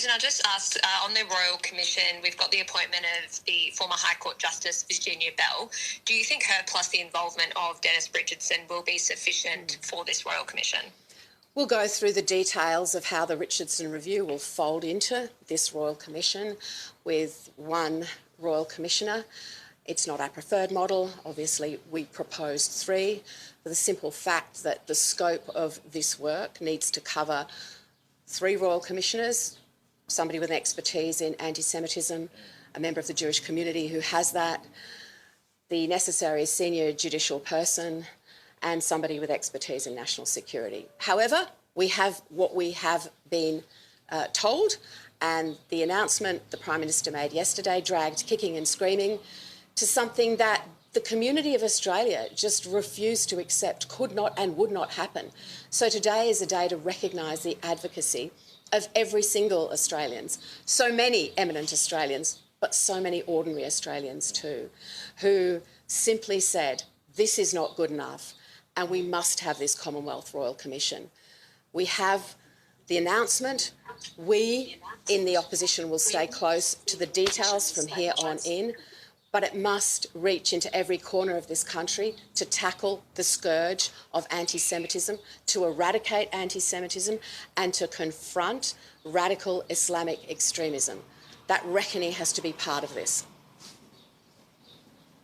Sussan, I just asked, on the Royal Commission, we've got the appointment of the former High Court Justice Virginia Bell. Do you think her plus the involvement of Dennis Richardson will be sufficient for this Royal Commission? We'll go through the details of how the Richardson Review will fold into this Royal Commission with one Royal Commissioner. It's not our preferred model. Obviously, we proposed 3 for the simple fact that the scope of this work needs to cover 3 Royal Commissioners, somebody with expertise in anti-Semitism, a member of the Jewish community who has that, the necessary senior judicial person, and somebody with expertise in national security. However, we have what we have been told, and the announcement the Prime Minister made yesterday dragged kicking and screaming to something that the community of Australia just refused to accept, could not and would not happen. So today is a day to recognise the advocacy of every single Australian, so many eminent Australians, but so many ordinary Australians too, who simply said, this is not good enough and we must have this Commonwealth Royal Commission. We have the announcement. We in the opposition will stay close to the details from here on in, but it must reach into every corner of this country to tackle the scourge of anti-Semitism, to eradicate anti-Semitism and to confront radical Islamic extremism. That reckoning has to be part of this.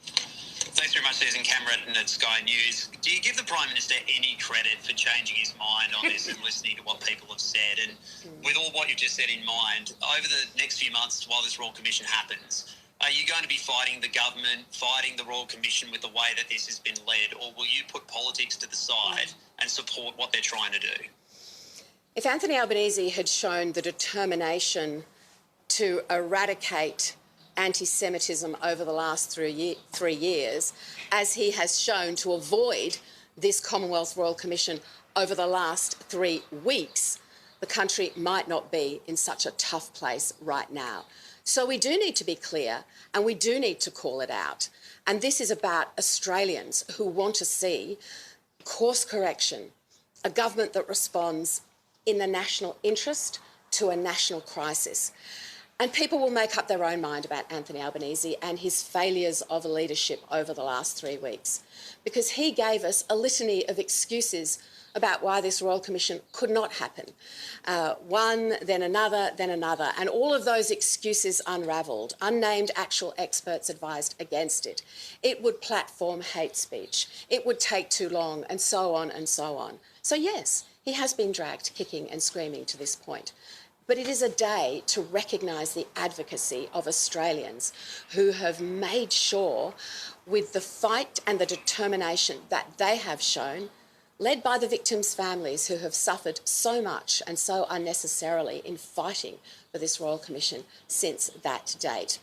Thanks very much, Susan. Cameron at Sky News. Do you give the Prime Minister any credit for changing his mind on this and listening to what people have said? And with all what you've just said in mind, over the next few months while this Royal Commission happens, are you going to be fighting the government, fighting the Royal Commission with the way that this has been led, or will you put politics to the side and support what they're trying to do? If Anthony Albanese had shown the determination to eradicate anti-Semitism over the last 3 years, as he has shown to avoid this Commonwealth Royal Commission over the last 3 weeks, the country might not be in such a tough place right now. So we do need to be clear and we do need to call it out. And this is about Australians who want to see course correction, a government that responds in the national interest to a national crisis. And people will make up their own mind about Anthony Albanese and his failures of leadership over the last 3 weeks, because he gave us a litany of excuses about why this Royal Commission could not happen. One, then another, and all of those excuses unravelled. Unnamed actual experts advised against it. It would platform hate speech. It would take too long, and so on and so on. So yes, he has been dragged kicking and screaming to this point. But it is a day to recognise the advocacy of Australians who have made sure, with the fight and the determination that they have shown, led by the victims' families who have suffered so much and so unnecessarily in fighting for this Royal Commission since that date.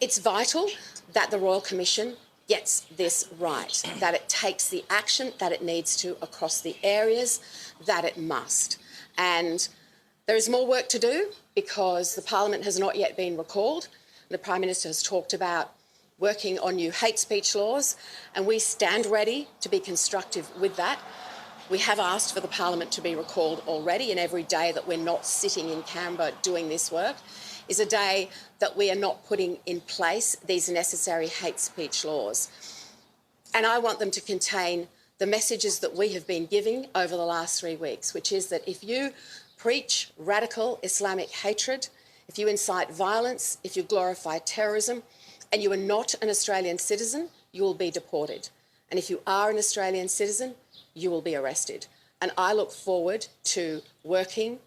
It's vital that the Royal Commission gets this right, that it takes the action that it needs to across the areas that it must. And there is more work to do because the Parliament has not yet been recalled. The Prime Minister has talked about working on new hate speech laws, and we stand ready to be constructive with that. We have asked for the Parliament to be recalled already, and every day that we're not sitting in Canberra doing this work is a day that we are not putting in place these necessary hate speech laws. And I want them to contain the messages that we have been giving over the last 3 weeks, which is that if you preach radical Islamic hatred, if you incite violence, if you glorify terrorism, and you are not an Australian citizen, you will be deported. And if you are an Australian citizen, you will be arrested. And I look forward to working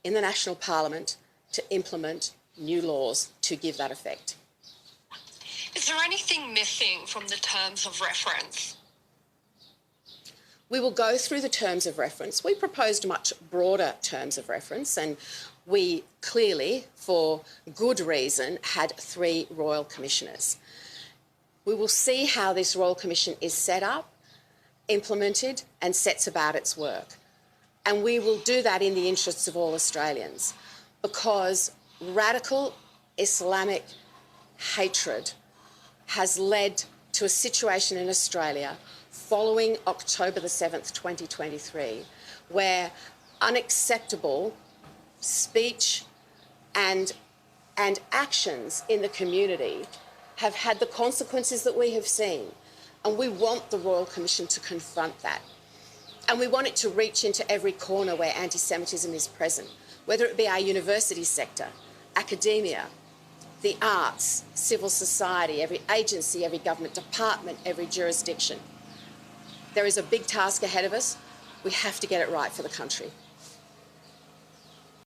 in the National Parliament to implement new laws to give that effect. Is there anything missing from the terms of reference? We will go through the terms of reference. We proposed much broader terms of reference, and we clearly, for good reason, had 3 Royal Commissioners. We will see how this Royal Commission is set up, implemented and sets about its work. And we will do that in the interests of all Australians, because radical Islamic hatred has led to a situation in Australia following October the 7th, 2023, where unacceptable speech, and actions in the community have had the consequences that we have seen. And we want the Royal Commission to confront that. And we want it to reach into every corner where anti-Semitism is present, whether it be our university sector, academia, the arts, civil society, every agency, every government department, every jurisdiction. There is a big task ahead of us. We have to get it right for the country.